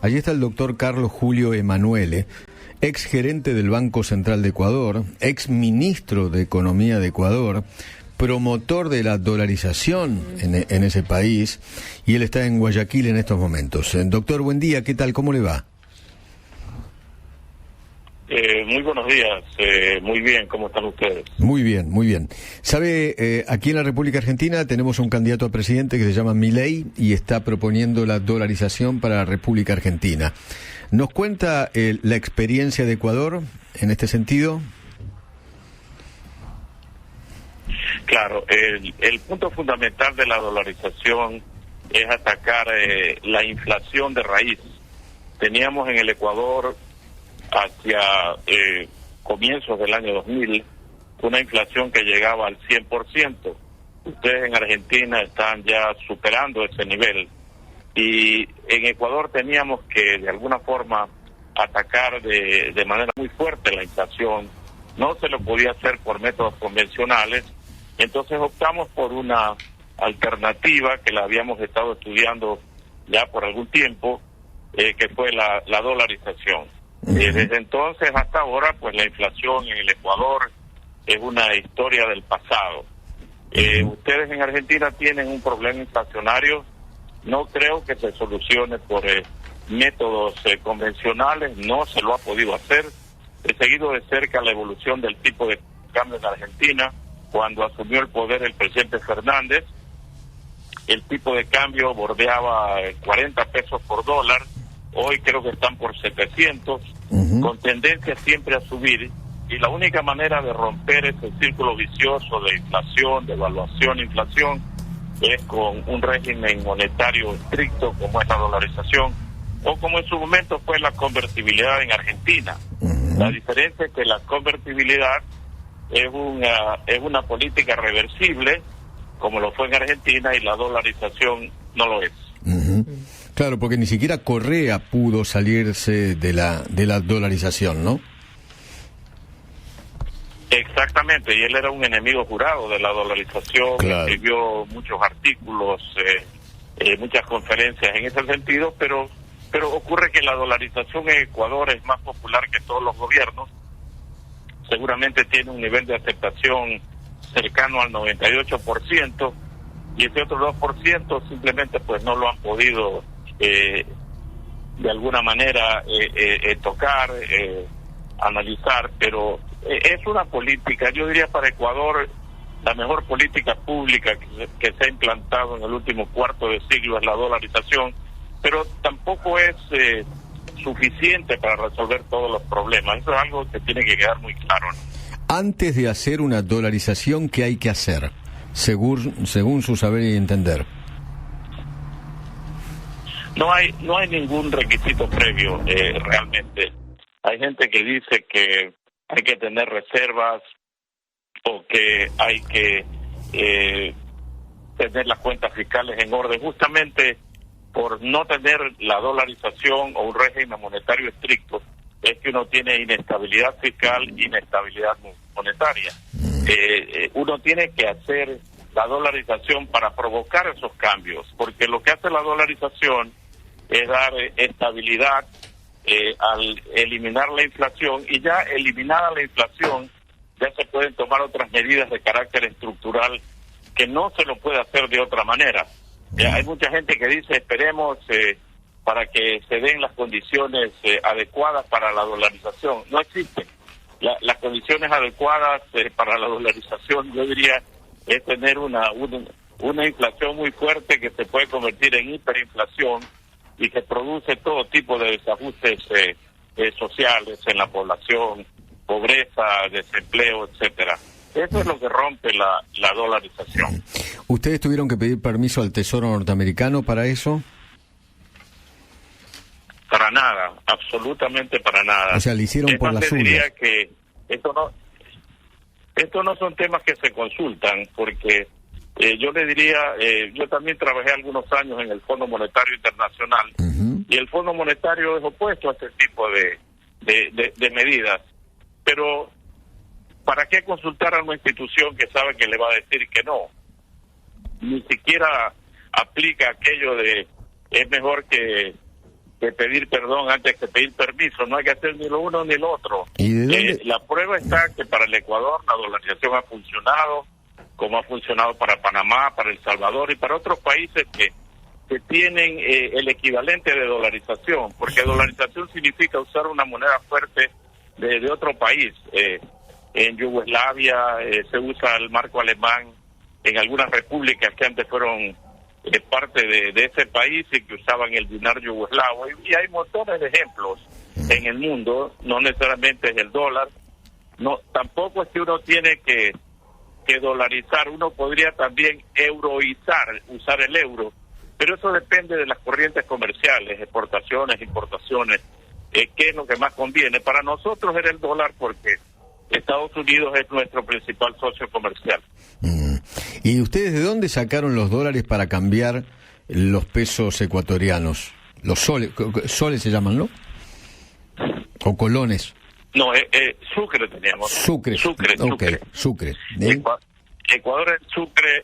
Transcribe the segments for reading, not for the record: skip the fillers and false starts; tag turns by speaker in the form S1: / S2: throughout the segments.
S1: Allí está el doctor Carlos Julio Emanuele, ex gerente del Banco Central de Ecuador, ex ministro de Economía de Ecuador, promotor de la dolarización en ese país, y él está en Guayaquil en estos momentos. Doctor, buen día, ¿qué tal? ¿Cómo le va?
S2: Muy buenos días, muy bien, ¿cómo están ustedes?
S1: Muy bien, muy bien. Sabe, aquí en la República Argentina tenemos un candidato a presidente que se llama Milei y está proponiendo la dolarización para la República Argentina. ¿Nos cuenta la experiencia de Ecuador en este sentido?
S2: Claro, el punto fundamental de la dolarización es atacar la inflación de raíz. Teníamos en el Ecuador hacia comienzos del año 2000 una inflación que llegaba al 100%. Ustedes en Argentina están ya superando ese nivel y en Ecuador teníamos que de alguna forma atacar de manera muy fuerte la inflación. No se lo podía hacer por métodos convencionales, entonces optamos por una alternativa que la habíamos estado estudiando ya por algún tiempo, que fue la dolarización. Desde entonces hasta ahora, pues la inflación en el Ecuador es una historia del pasado. Ustedes en Argentina tienen un problema inflacionario, no creo que se solucione por métodos convencionales, no se lo ha podido hacer. He seguido de cerca la evolución del tipo de cambio en Argentina. Cuando asumió el poder el presidente Fernández, el tipo de cambio bordeaba 40 pesos por dólar. Hoy creo que están por 700, con tendencia siempre a subir, y la única manera de romper ese círculo vicioso de inflación, inflación, es con un régimen monetario estricto como es la dolarización, o como en su momento fue la convertibilidad en Argentina. La diferencia es que la convertibilidad es una política reversible, como lo fue en Argentina, y la dolarización no lo es.
S1: Claro, porque ni siquiera Correa pudo salirse de la dolarización, ¿no?
S2: Exactamente, y él era un enemigo jurado de la dolarización, claro. Escribió muchos artículos, muchas conferencias en ese sentido, pero ocurre que la dolarización en Ecuador es más popular que todos los gobiernos. Seguramente tiene un nivel de aceptación cercano al 98%, y ese otro 2% simplemente pues no lo han podido de alguna manera tocar, analizar, pero es una política, yo diría para Ecuador, la mejor política pública que se ha implantado en el último cuarto de siglo es la dolarización, pero tampoco es suficiente para resolver todos los problemas. Eso es algo que tiene que quedar muy claro, ¿no?
S1: Antes de hacer una dolarización, ¿qué hay que hacer? Según su saber y entender.
S2: No hay ningún requisito previo, realmente. Hay gente que dice que hay que tener reservas o que hay que tener las cuentas fiscales en orden, justamente por no tener la dolarización o un régimen monetario estricto. Es que uno tiene inestabilidad fiscal, inestabilidad monetaria. Uno tiene que hacer la dolarización para provocar esos cambios, porque lo que hace la dolarización es dar estabilidad al eliminar la inflación, y ya eliminada la inflación ya se pueden tomar otras medidas de carácter estructural que no se lo puede hacer de otra manera. Hay mucha gente que dice esperemos para que se den las condiciones adecuadas para la dolarización. No existen. Las condiciones adecuadas para la dolarización, yo diría, es tener una inflación muy fuerte que se puede convertir en hiperinflación y que produce todo tipo de desajustes sociales en la población, pobreza, desempleo, etcétera. Eso es lo que rompe la dolarización.
S1: ¿Ustedes tuvieron que pedir permiso al Tesoro norteamericano para eso?
S2: Para nada, absolutamente para nada.
S1: O sea, le hicieron por las suyas.
S2: Diría que esto no son temas que se consultan, porque yo le diría, yo también trabajé algunos años en el Fondo Monetario Internacional, y el Fondo Monetario es opuesto a este tipo de medidas. Pero, ¿para qué consultar a una institución que sabe que le va a decir que no? Ni siquiera aplica aquello de es mejor que pedir perdón antes que pedir permiso. No hay que hacer ni lo uno ni lo otro.
S1: ¿Y de dónde?
S2: La prueba está que para el Ecuador la dolarización ha funcionado, como ha funcionado para Panamá, para El Salvador y para otros países que tienen el equivalente de dolarización, porque dolarización significa usar una moneda fuerte de otro país. En Yugoslavia se usa el marco alemán, en algunas repúblicas que antes fueron parte de ese país y que usaban el dinar yugoslavo, y hay montones de ejemplos en el mundo. No necesariamente es el dólar, no, tampoco es que uno tiene que dolarizar, uno podría también euroizar, usar el euro, pero eso depende de las corrientes comerciales, exportaciones, importaciones, qué es lo que más conviene. Para nosotros era el dólar porque Estados Unidos es nuestro principal socio comercial.
S1: ¿Y ustedes de dónde sacaron los dólares para cambiar los pesos ecuatorianos? Los soles se llaman, ¿no? ¿O colones?
S2: No, Sucre teníamos.
S1: Sucre. Okay. Sucre.
S2: Ecuador es Sucre,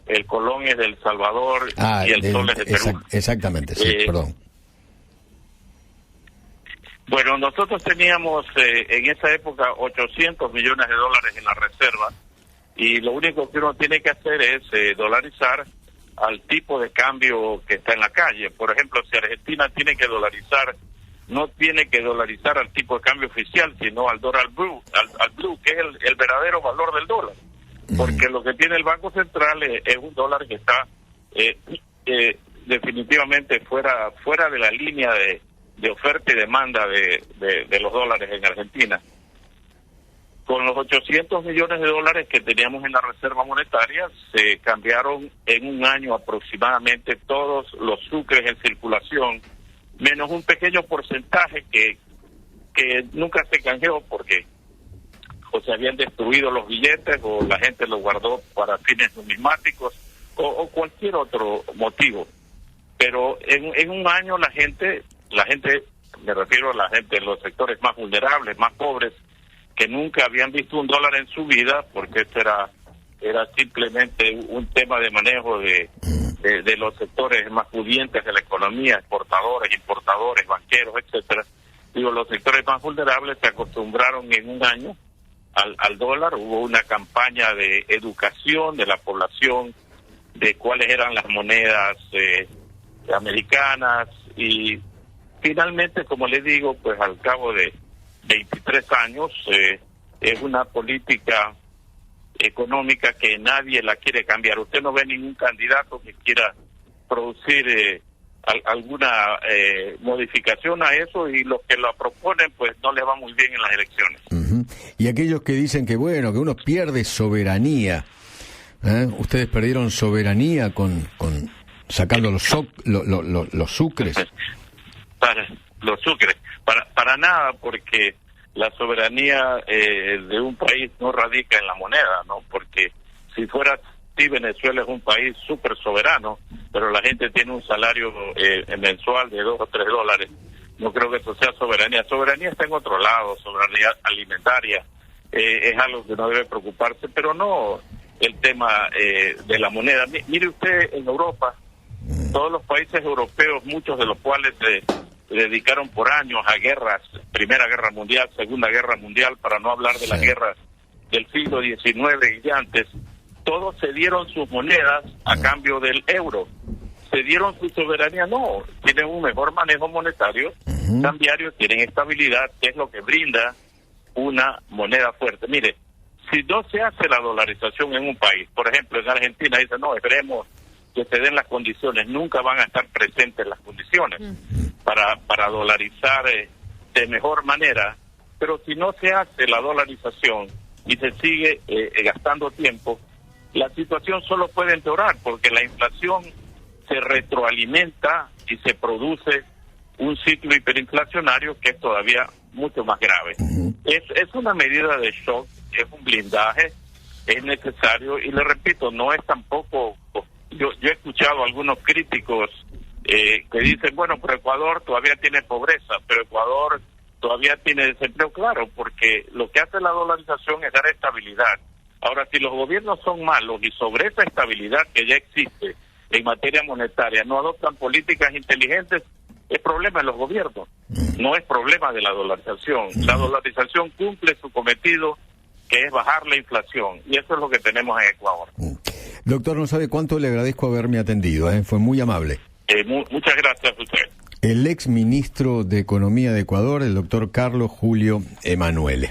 S2: el colón es de El Salvador y el sol es de Perú.
S1: Exactamente, sí, perdón.
S2: Bueno, nosotros teníamos en esa época 800 millones de dólares en la reserva, y lo único que uno tiene que hacer es dolarizar al tipo de cambio que está en la calle. Por ejemplo, si Argentina tiene que dolarizar, no tiene que dolarizar al tipo de cambio oficial, sino al dólar blue, al blue, que es el verdadero valor del dólar. Porque lo que tiene el Banco Central es un dólar que está definitivamente fuera de la línea de oferta y demanda de los dólares en Argentina. Con los 800 millones de dólares que teníamos en la reserva monetaria, se cambiaron en un año aproximadamente todos los sucres en circulación, menos un pequeño porcentaje que nunca se canjeó porque o se habían destruido los billetes o la gente los guardó para fines numismáticos o cualquier otro motivo. Pero en un año la gente, me refiero a la gente de los sectores más vulnerables, más pobres, que nunca habían visto un dólar en su vida, porque esto era simplemente un tema de manejo de los sectores más pudientes de la economía, exportadores, importadores, banqueros, etcétera. Digo, los sectores más vulnerables se acostumbraron en un año al dólar. Hubo una campaña de educación de la población de cuáles eran las monedas americanas, y finalmente, como les digo, pues al cabo de 23 años es una política económica que nadie la quiere cambiar. Usted no ve ningún candidato que quiera producir alguna modificación a eso, y los que lo proponen pues no les va muy bien en las elecciones.
S1: Y aquellos que dicen que bueno, que uno pierde soberanía, ustedes perdieron soberanía con sacando los sucres.
S2: Los sucres, para nada, porque la soberanía de un país no radica en la moneda, ¿no? Porque si fuera así, Venezuela es un país súper soberano, pero la gente tiene un salario mensual de $2 o $3. No creo que eso sea soberanía. Soberanía está en otro lado, soberanía alimentaria, es algo que no debe preocuparse, pero no el tema de la moneda. Mire usted, en Europa, todos los países europeos, muchos de los cuales se dedicaron por años a guerras, Primera Guerra Mundial, Segunda Guerra Mundial, para no hablar de las guerras del siglo XIX y antes, todos cedieron sus monedas a cambio del euro. ¿Cedieron su soberanía? No, tienen un mejor manejo monetario, cambiario, tienen estabilidad, que es lo que brinda una moneda fuerte. Mire, si no se hace la dolarización en un país, por ejemplo, en Argentina dicen, no, esperemos que se den las condiciones, nunca van a estar presentes las condiciones para dolarizar de mejor manera, pero si no se hace la dolarización y se sigue gastando tiempo, la situación solo puede empeorar, porque la inflación se retroalimenta y se produce un ciclo hiperinflacionario que es todavía mucho más grave. Es una medida de shock, es un blindaje, es necesario, y le repito, no es tampoco... Yo he escuchado a algunos críticos que dicen, bueno, pero Ecuador todavía tiene pobreza, pero Ecuador todavía tiene desempleo. Claro, porque lo que hace la dolarización es dar estabilidad. Ahora, si los gobiernos son malos y sobre esa estabilidad que ya existe en materia monetaria no adoptan políticas inteligentes, es problema de los gobiernos, no es problema de la dolarización. La dolarización cumple su cometido, que es bajar la inflación, y eso es lo que tenemos en Ecuador.
S1: Doctor, no sabe cuánto le agradezco haberme atendido, fue muy amable.
S2: Muchas gracias a usted.
S1: El ex ministro de Economía de Ecuador, el doctor Carlos Julio Emanuele.